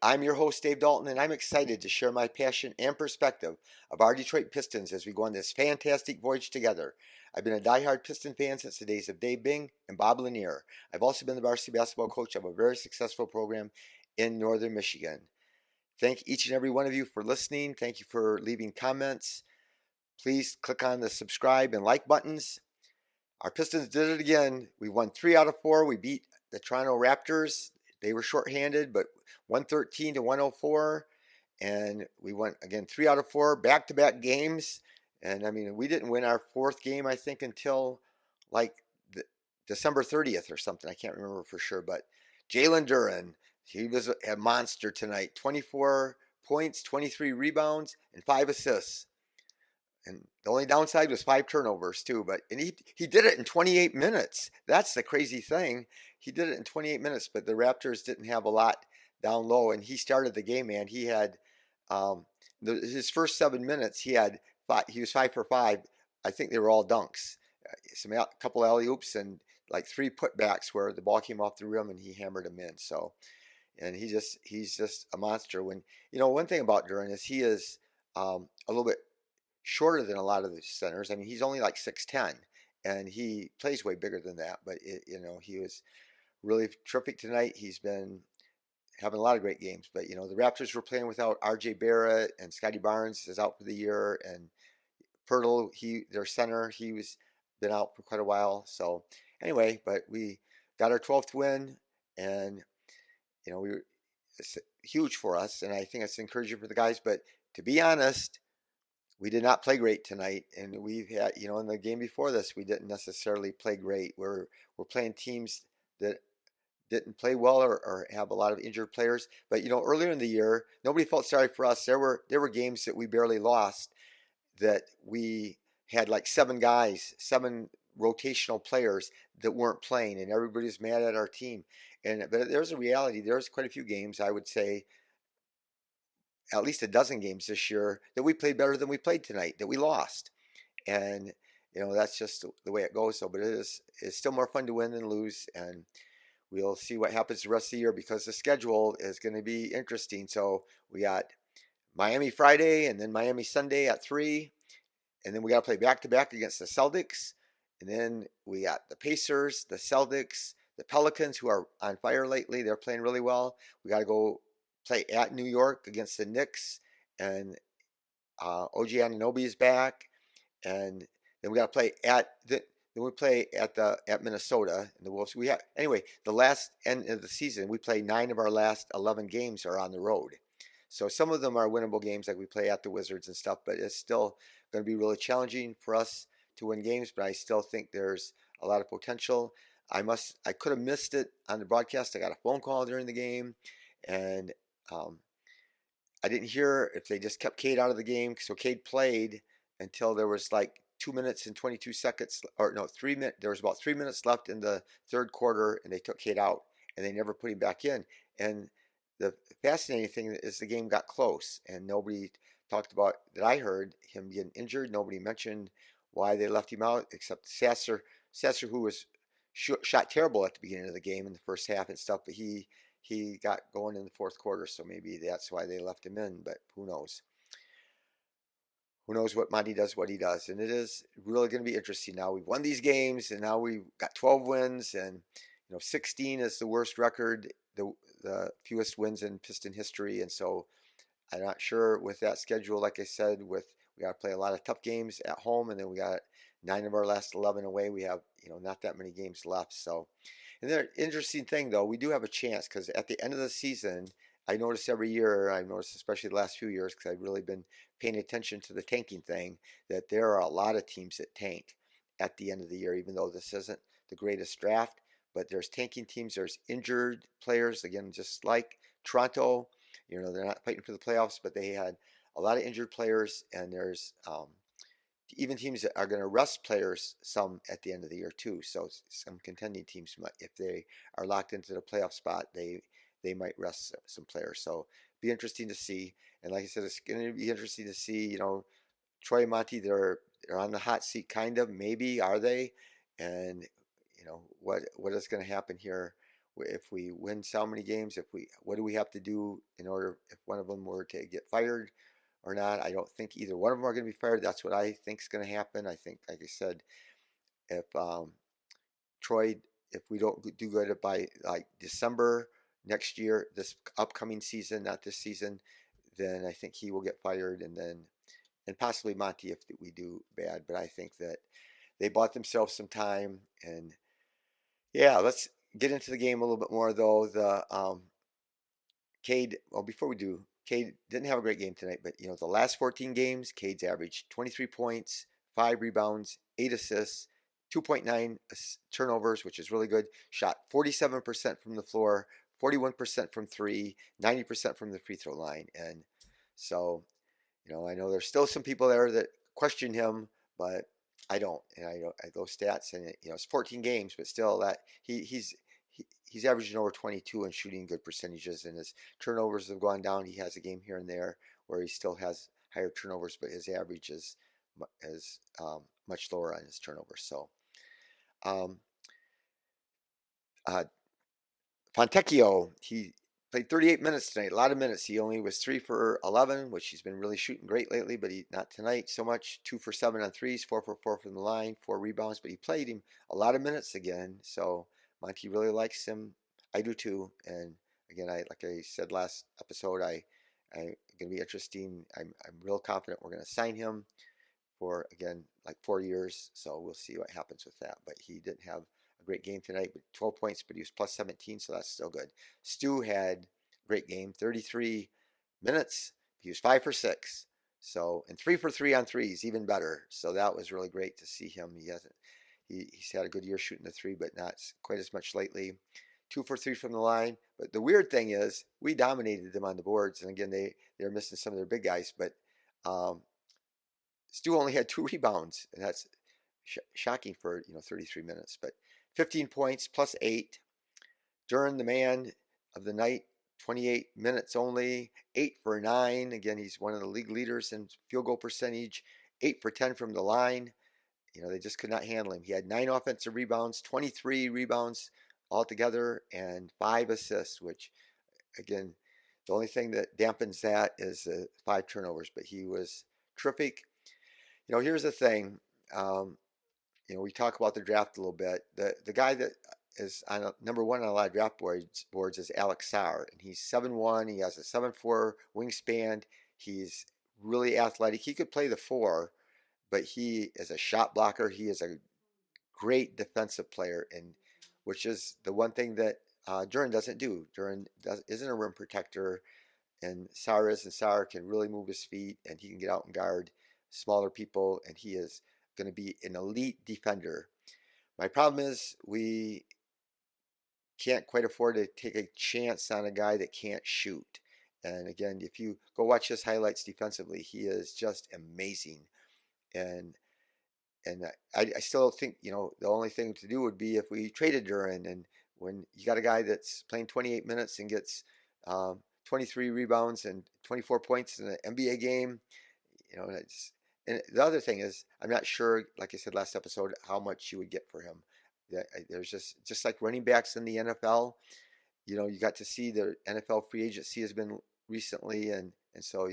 I'm your host, Dave Dalton, and I'm excited to share my passion and perspective of our Detroit Pistons as we go on this fantastic voyage together. I've been a diehard Piston fan since the days of Dave Bing and Bob Lanier. I've also been the varsity basketball coach of a very successful program in northern Michigan. Thank each and every one of you for listening. Thank you for leaving comments. Please click on the subscribe and like buttons. Our Pistons did it again. We won 3 out of 4. We beat the Toronto Raptors. They were shorthanded, but 113 to 104. And we won again 3 out of 4 back-to-back games. And I mean, we didn't win our fourth game, I think, until like December 30th or something. I can't remember for sure. But Jalen Duren, he was a monster tonight. 24 points, 23 rebounds, and 5 assists. And the only downside was 5 turnovers too. But and he did it in 28 minutes. That's the crazy thing. He did it in 28 minutes. But the Raptors didn't have a lot down low, and he started the game. Man, he had his first 7 minutes. He was 5 for 5. I think they were all dunks. A couple alley oops and like 3 putbacks where the ball came off the rim and he hammered them in. So, and he's just a monster. When one thing about Duren is he is a little bit shorter than a lot of the centers. I mean, he's only like 6'10", and he plays way bigger than that. But he was really terrific tonight. He's been having a lot of great games. But the Raptors were playing without R.J. Barrett, and Scotty Barnes is out for the year, and Pirtle, their center, he was been out for quite a while. So anyway, but we got our 12th win, and it's huge for us, and I think it's encouraging for the guys. But to be honest, we did not play great tonight, and we've had, in the game before this, we didn't necessarily play great. We're playing teams that didn't play well or have a lot of injured players. But earlier in the year, nobody felt sorry for us. There were games that we barely lost that we had like 7 rotational players that weren't playing, and everybody's mad at our team. But there's a reality. There's quite a few games, I would say, at least a dozen games this year that we played better than we played tonight, that we lost. And that's just the way it goes. So, but it's still more fun to win than lose, and we'll see what happens the rest of the year because the schedule is going to be interesting. So we got Miami Friday and then Miami Sunday at 3, and then we got to play back to back against the Celtics, and then we got the Pacers, the Celtics, the Pelicans, who are on fire lately. They're playing really well. We got to go play at New York against the Knicks, and OG Anunoby is back, and then we got to play at Minnesota and the Wolves. Anyway, the last end of the season, we play 9 of our last 11 games are on the road. So some of them are winnable games, like we play at the Wizards and stuff, but it's still going to be really challenging for us to win games. But I still think there's a lot of potential. I could have missed it on the broadcast. I got a phone call during the game, and I didn't hear if they just kept Cade out of the game. So Cade played until there was like 2 minutes and 22 seconds, or no, 3 minutes. There was about 3 minutes left in the third quarter, and they took Cade out, and they never put him back in. And the fascinating thing is the game got close, and nobody talked about, that I heard, him getting injured. Nobody mentioned why they left him out, except Sasser, who was shot terrible at the beginning of the game in the first half and stuff, but he got going in the fourth quarter, so maybe that's why they left him in, but who knows? Who knows what Monty does, what he does. And it is really going to be interesting now. We've won these games, and now we've got 12 wins, and 16 is the worst record, the fewest wins in Piston history. And so I'm not sure with that schedule, like I said, we got to play a lot of tough games at home, and then we got 9 of our last 11 away. We have not that many games left. So, and the interesting thing though, we do have a chance, because at the end of the season, I notice every year, I've noticed especially the last few years, because I've really been paying attention to the tanking thing, that there are a lot of teams that tank at the end of the year, even though this isn't the greatest draft. But there's tanking teams, there's injured players, again, just like Toronto. They're not fighting for the playoffs, but they had a lot of injured players, and there's even teams that are going to rest players some at the end of the year too. So some contending teams, if they are locked into the playoff spot, they might rest some players. So be interesting to see. And like I said, it's going to be interesting to see. Troy and Monty, they're on the hot seat, kind of. Maybe are they? And what is going to happen here if we win so many games, what do we have to do in order if one of them were to get fired or not. I don't think either one of them are going to be fired. That's what I think is going to happen. I think, like I said, if Troy, if we don't do good by like December next year, this upcoming season, not this season, then I think he will get fired, and possibly Monty if we do bad. But I think that they bought themselves some time, and yeah, let's get into the game a little bit more though. The Cade, well, before we do, Cade didn't have a great game tonight, but the last 14 games, Cade's averaged 23 points, 5 rebounds, 8 assists, 2.9 turnovers, which is really good. Shot 47% from the floor, 41% from three, 90% from the free throw line. And so, I know there's still some people there that question him, but I don't. And I don't those stats, and it's 14 games, but still that he's averaging over 22 and shooting good percentages, and his turnovers have gone down. He has a game here and there where he still has higher turnovers, but his average is much lower on his turnovers. So, um, uh, Fontecchio, he played 38 minutes tonight, a lot of minutes. He only was 3 for 11, which he's been really shooting great lately, but not tonight so much. 2 for 7 on threes, 4 for 4 from the line, 4 rebounds, but he played him a lot of minutes again. So Monty really likes him. I do too. And again, like I said last episode, I going to be interesting. I'm real confident we're going to sign him for, again, like 4 years. So we'll see what happens with that. But he didn't have a great game tonight with 12 points, but he was plus 17, so that's still good. Stu had a great game, 33 minutes. He was 5 for 6. So, and 3 for 3 on threes, even better. So that was really great to see him. He's had a good year shooting the three, but not quite as much lately. 2 for 3 from the line. But the weird thing is, we dominated them on the boards, and again, they're missing some of their big guys, but um, Stu only had 2 rebounds, and that's shocking for 33 minutes. But 15 points plus 8. Duren, the man of the night, 28 minutes only, 8 for 9. Again, he's one of the league leaders in field goal percentage, 8 for 10 from the line. They just could not handle him. He had 9 offensive rebounds, 23 rebounds altogether, and 5 assists, which, again, the only thing that dampens that is 5 turnovers, but he was terrific. Here's the thing. We talk about the draft a little bit. The guy that is on number one on a lot of draft boards is Alex Sarr, and he's 7'1". He has a 7'4" wingspan. He's really athletic. He could play the 4, but he is a shot blocker. He is a great defensive player, and which is the one thing that Duren doesn't do. Isn't a rim protector, and Sarr can really move his feet, and he can get out and guard smaller people, and he is going to be an elite defender. My problem is we can't quite afford to take a chance on a guy that can't shoot. And again, if you go watch his highlights defensively, he is just amazing. And I still think the only thing to do would be if we traded Duren, and when you got a guy that's playing 28 minutes and gets 23 rebounds and 24 points in an NBA game, and the other thing is, I'm not sure, like I said last episode, how much you would get for him. There's just like running backs in the NFL. You got to see the NFL free agency has been recently, and so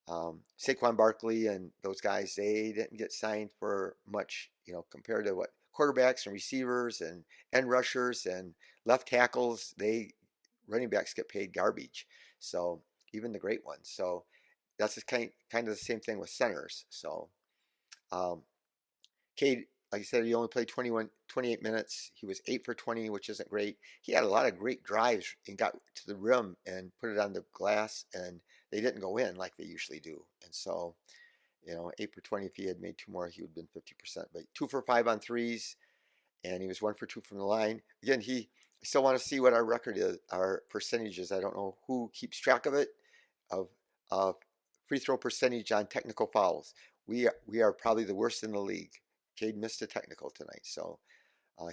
Saquon Barkley and those guys, they didn't get signed for much, compared to what quarterbacks and receivers and rushers and left tackles. Running backs get paid garbage. So even the great ones. So that's just kind of the same thing with centers. So um, Cade, like I said, he only played 28 minutes. He was 8 for 20, which isn't great. He had a lot of great drives and got to the rim and put it on the glass, and they didn't go in like they usually do. And so, 8 for 20, if he had made 2 more, he would have been 50%. But 2 for 5 on threes, and he was 1 for 2 from the line. Again, I still want to see what our record is, our percentages. I don't know who keeps track of it, of free throw percentage on technical fouls. We are probably the worst in the league. Cade missed a technical tonight, so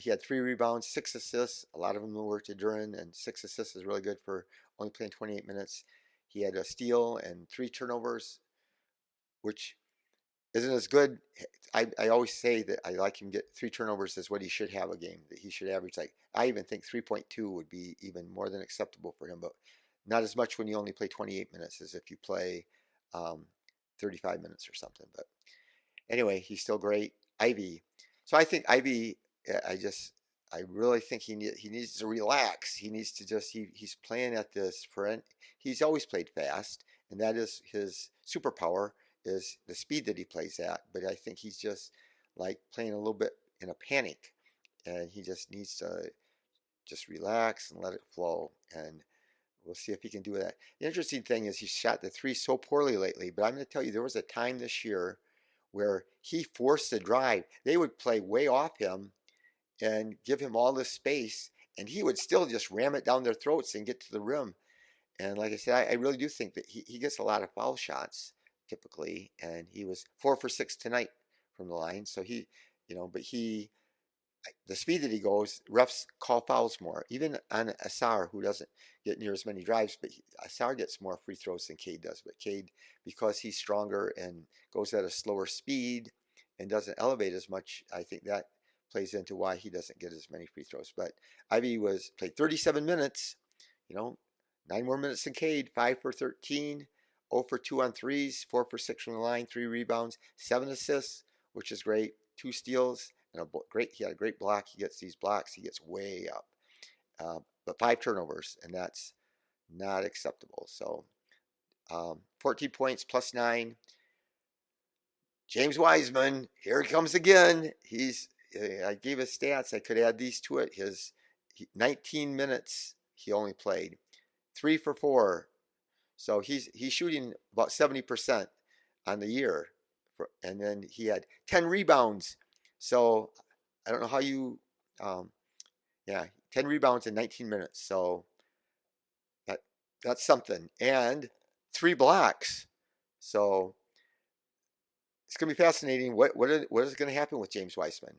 he had 3 rebounds, 6 assists. A lot of them were to Duren, and 6 assists is really good for only playing 28 minutes. He had a steal and 3 turnovers, which isn't as good. I always say that I like him get 3 turnovers is what he should have a game, that he should average. Like, I even think 3.2 would be even more than acceptable for him, but not as much when you only play 28 minutes as if you play um, 35 minutes or something. But anyway, he's still great. Ivy. So I think Ivy, I really think he needs to relax. He needs to just, he's playing at this, he's always played fast, and that is his superpower, is the speed that he plays at. But I think he's just like playing a little bit in a panic, and he just needs to just relax and let it flow. And we'll see if he can do that. The interesting thing is he shot the three so poorly lately, but I'm going to tell you, there was a time this year where he forced the drive. They would play way off him and give him all this space, and he would still just ram it down their throats and get to the rim. And like I said, I really do think that he gets a lot of foul shots typically, and he was 4 for 6 tonight from the line. So but the speed that he goes, refs call fouls more. Even on Sarr, who doesn't get near as many drives, but Sarr gets more free throws than Cade does. But Cade, because he's stronger and goes at a slower speed and doesn't elevate as much, I think that plays into why he doesn't get as many free throws. But Ivy played 37 minutes, you know, 9 more minutes than Cade, 5 for 13, 0 for 2 on threes, 4 for 6 from the line, 3 rebounds, 7 assists, which is great, 2 steals, and he had a great block. He gets these blocks, he gets way up. But 5 turnovers, and that's not acceptable. So 14 points plus 9. James Wiseman, here he comes again. I gave his stats. I could add these to it. 19 minutes he only played, 3 for 4. So he's shooting about 70% on the year, and then he had 10 rebounds. So I don't know how um, yeah, 10 rebounds in 19 minutes. So that that's something, and 3 blocks. So it's going to be fascinating. What is going to happen with James Wiseman?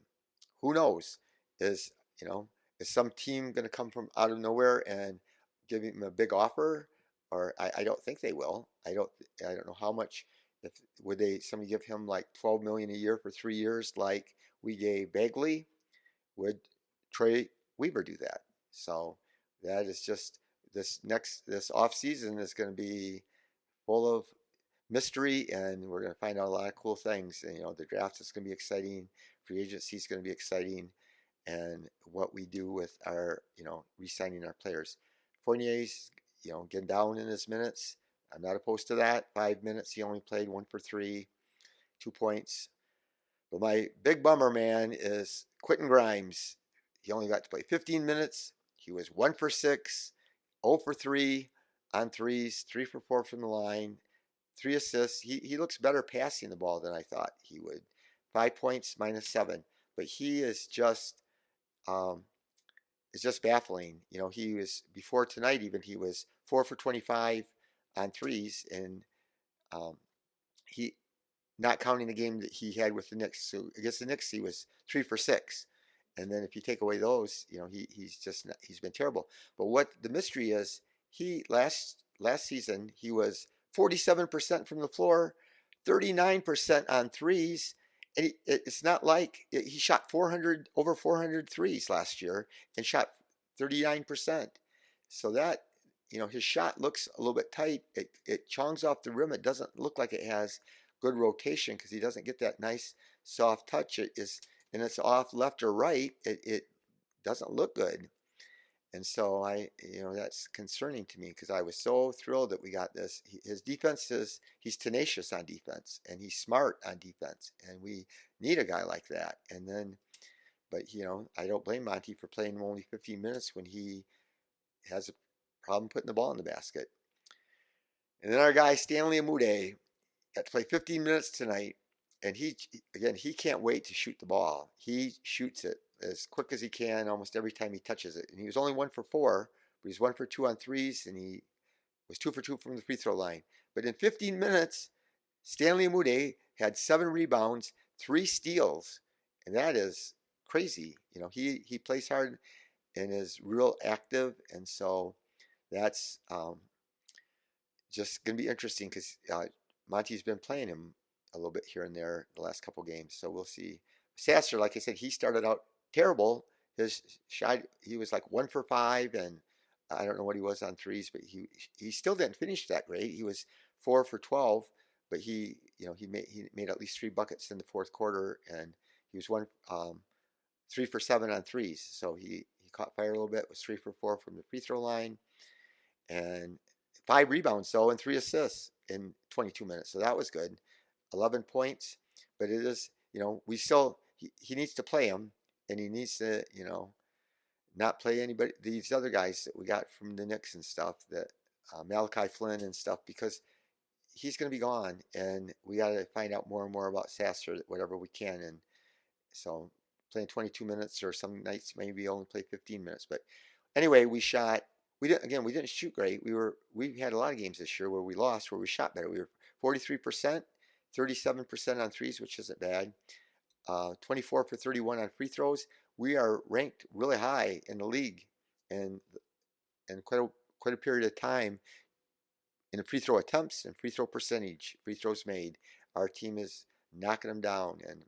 Who knows? Is you know is some team going to come from out of nowhere and give him a big offer? Or I don't think they will. I don't know how much. If would they somebody give him like 12 million a year for 3 years, like we gave Bagley? Would Trey Weaver do that? So that is just this off season is going to be full of mystery, and we're going to find out a lot of cool things. And the draft is going to be exciting, free agency is going to be exciting, and what we do with our re-signing our players. Fournier's getting down in his minutes. I'm not opposed to that. 5 minutes he only played, 1 for 3, 2 points. But my big bummer, man, is Quentin Grimes. He only got to play 15 minutes. He was 1 for 6, 0 for 3 on threes, 3 for 4 from the line, 3 assists. He looks better passing the ball than I thought he would. 5 points, -7. But he is just baffling. He was before tonight even he was 4 for 25 on threes, and he not counting the game that he had with the Knicks. So against the Knicks he was 3 for 6. And then if you take away those, he's been terrible. But what the mystery is, he last season he was 47% from the floor, 39% on threes, and it's not like he shot over 400 threes last year and shot 39%. So that his shot looks a little bit tight. It chongs off the rim. It doesn't look like it has good rotation because he doesn't get that nice soft touch. And it's off left or right. It doesn't look good. And so that's concerning to me because I was so thrilled that we got this. His defense he's tenacious on defense and he's smart on defense, and we need a guy like that. But I don't blame Monty for playing him only 15 minutes when he has a problem putting the ball in the basket. And then our guy Stanley Amude got to play 15 minutes tonight, and he can't wait to shoot the ball. He shoots it as quick as he can almost every time he touches it. And he was only 1 for 4, but he's 1 for 2 on threes, and he was 2 for 2 from the free throw line. But in 15 minutes, Stanley Amude had 7 rebounds, 3 steals, and that is crazy. He plays hard and is real active, and so that's just going to be interesting because Monty's been playing him a little bit here and there the last couple games. So we'll see. Sasser, like I said, he started out terrible. His shot, he was like 1 for 5, and I don't know what he was on threes, but he still didn't finish that great. He was 4 for 12, but he made at least 3 buckets in the fourth quarter, and he was 3 for 7 on threes. So he caught fire a little bit. Was 3 for 4 from the free throw line, and 5 rebounds though, and 3 assists in 22 minutes. So that was good. 11 points, but it is, we still, he needs to play him, and he needs to, not play anybody, these other guys that we got from the Knicks and stuff, that Malachi Flynn and stuff, because he's going to be gone, and we got to find out more and more about Sasser, whatever we can. And so playing 22 minutes, or some nights maybe only play 15 minutes. But anyway, we didn't shoot great. We had a lot of games this year where we lost, where we shot better. We were 43%, 37% on threes, which isn't bad. 24 for 31 on free throws. We are ranked really high in the league, and quite a period of time in the free throw attempts and free throw percentage, free throws made. Our team is knocking them down, and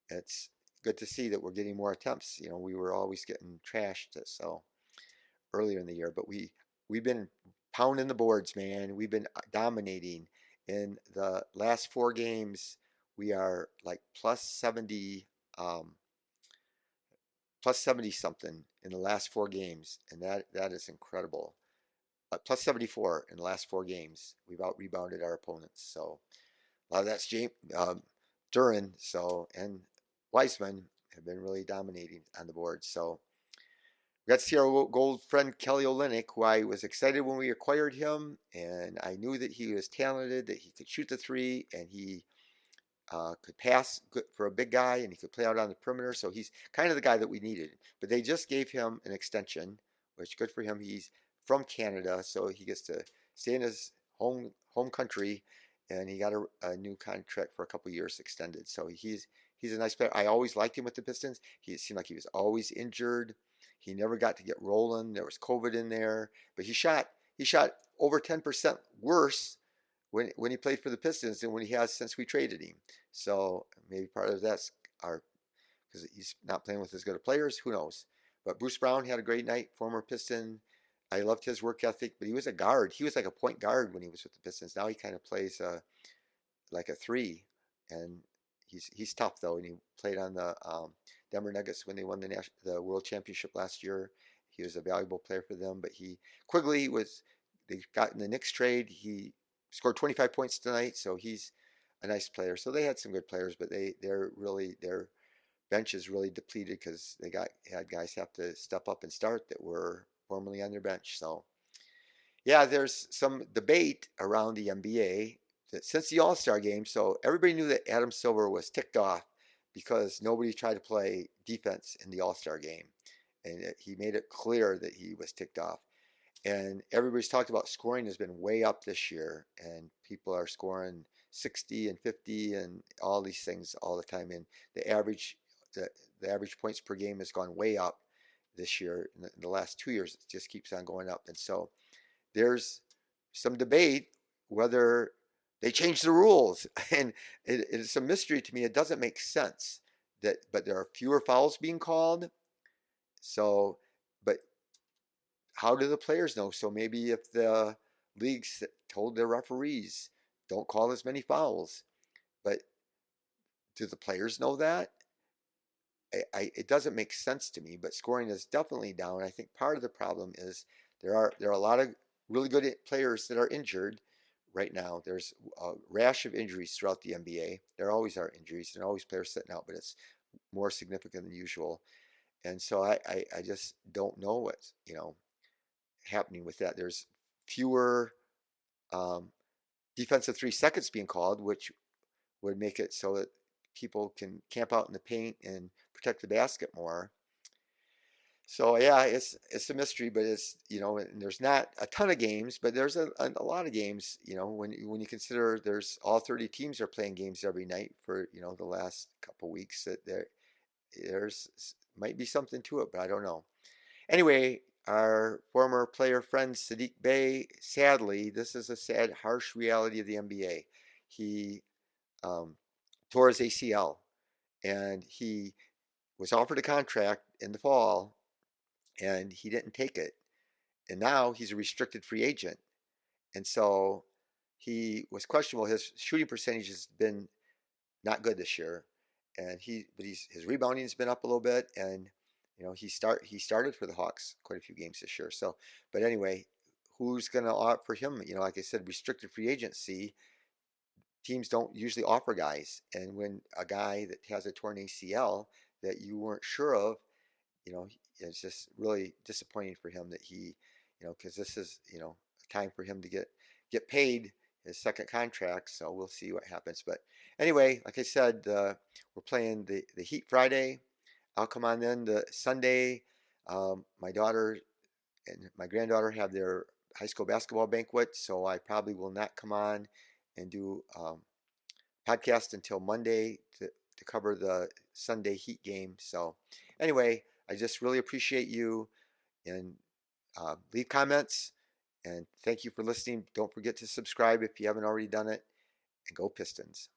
it's good to see that we're getting more attempts. We were always getting trashed so earlier in the year, but we've been pounding the boards, man. We've been dominating. In the last 4 games, we are like plus 70, plus 70 something in the last 4 games, and that is incredible. Plus 74 in the last 4 games. We've out rebounded our opponents. So a lot of that's Duren, and Wiseman have been really dominating on the board. So we got to see our old friend Kelly Olynyk, who I was excited when we acquired him, and I knew that he was talented, that he could shoot the three, and he could pass good for a big guy, and he could play out on the perimeter. So he's kind of the guy that we needed. But they just gave him an extension, which good for him. He's from Canada, so he gets to stay in his home country, and he got a new contract for a couple years extended. So he's a nice player. I always liked him with the Pistons. He seemed like he was always injured. He never got to get rolling. There was COVID in there, but he shot over 10% worse when he played for the Pistons than when he has since we traded him. So maybe part of that's because he's not playing with as good of players. Who knows? But Bruce Brown had a great night, former Piston. I loved his work ethic, but he was a guard. He was like a point guard when he was with the Pistons. Now he kind of plays like a 3, and he's tough though. And he played on the Denver Nuggets when they won the World Championship last year. He was a valuable player for them. But Quigley they got in the Knicks trade. He scored 25 points tonight, so he's a nice player. So they had some good players, but their bench is really depleted because they had guys have to step up and start that were formerly on their bench. So yeah, there's some debate around the NBA that since the All-Star game. So everybody knew that Adam Silver was ticked off because nobody tried to play defense in the All-Star game, and he made it clear that he was ticked off. And everybody's talked about scoring has been way up this year, and people are scoring 60 and 50 and all these things all the time. And the average points per game has gone way up this year. In the last 2 years, it just keeps on going up. And so there's some debate whether they changed the rules, and it's a mystery to me. It doesn't make sense but there are fewer fouls being called. So, but how do the players know? So maybe if the leagues told their referees don't call as many fouls, but do the players know that? It doesn't make sense to me. But scoring is definitely down. I think part of the problem is there are a lot of really good players that are injured right now. There's a rash of injuries throughout the NBA. There always are injuries. There are always players sitting out, but it's more significant than usual. And so I just don't know what's happening with that. There's fewer defensive 3 seconds being called, which would make it so that people can camp out in the paint and protect the basket more. So yeah, it's a mystery, but and there's not a ton of games, but there's a lot of games. When you consider there's all 30 teams are playing games every night for the last couple weeks, that there's might be something to it, but I don't know. Anyway, our former player friend Sadiq Bey, sadly, this is a sad, harsh reality of the NBA. He um, tore his ACL, and he was offered a contract in the fall, and he didn't take it. And now he's a restricted free agent, and so he was questionable. His shooting percentage has been not good this year, and his rebounding's been up a little bit, and he started for the Hawks quite a few games this year. So, but anyway, who's going to offer him? Like I said, restricted free agency. Teams don't usually offer guys, and when a guy that has a torn ACL that you weren't sure of, you know, it's just really disappointing for him that because this is, a time for him to get paid his second contract. So we'll see what happens. But anyway, like I said, we're playing the Heat Friday. I'll come on then the Sunday. My daughter and my granddaughter have their high school basketball banquet, so I probably will not come on and do podcast until Monday to cover the Sunday Heat game. So anyway, I just really appreciate you, and leave comments, and thank you for listening. Don't forget to subscribe if you haven't already done it, and go Pistons.